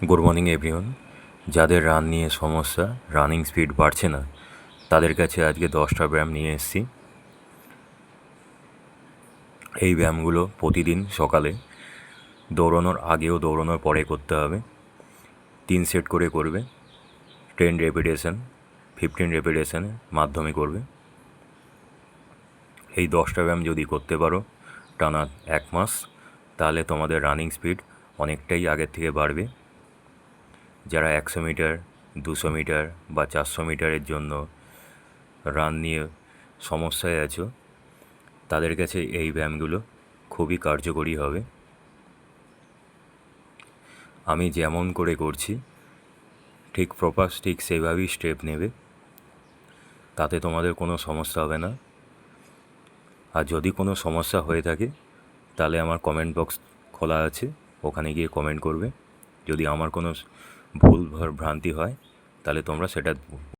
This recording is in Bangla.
Good morning everyone. যাদের রান নিয়ে সমস্যা, রানিং স্পিড বাড়ছে না, তাদের কাছে আজকে 10টা ব্যায়াম নিয়ে এসেছি। এই ব্যায়ামগুলো প্রতিদিন সকালে দৌড়ানোর আগেও দৌড়ানোর পরে করতে হবে। 3 সেট করে করবে। 10 রেপিটেশন, 15 রেপিটেশনের মাধ্যমে করবে। এই 10টা ব্যায়াম যদি করতে পারো টানা 1 মাস, তাহলে তোমাদের রানিং স্পিড অনেকটাই আগের থেকে বাড়বে। যারা 100 মিটার, 200 মিটার বা 400 মিটারের জন্য রান নিয়ে সমস্যায় আছো, তাদের কাছে এই ব্যায়ামগুলো খুবই কার্যকরী হবে। আমি যেমন করে করছি ঠিক সেইভাবেই স্টেপ নেবে, তাতে তোমাদের কোনো সমস্যা হবে না। আর যদি কোনো সমস্যা হয়ে থাকে তাহলে আমার কমেন্ট বক্স খোলা আছে, ওখানে গিয়ে কমেন্ট করবে। যদি আমার কোনো ভুল ভ্রান্তি হয় তাহলে তোমরা সেটা